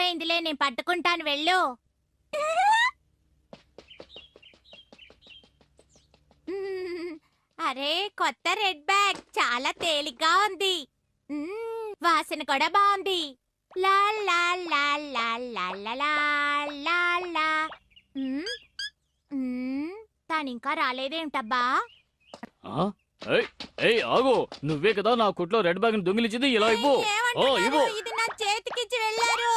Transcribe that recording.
ఏమైందిలే, నేను పట్టుకుంటాను, వెళ్ళు. అరే, కొత్త రెడ్ బ్యాగ్ చాలా తేలిగ్గా ఉంది. వాసన కూడా బాగుంది. లా లా లా లా లా లా లా లా లా. తానింకా రాలేదేంటబ్బా? ఆగు, నువ్వే కదా నా కుట్లో రెడ్ బ్యాగ్ దొంగిలించింది. ఇలా ఇవ్వు. ఏమంటున్నారు? ఇది నా చేతికిచ్చి వెళ్ళారు.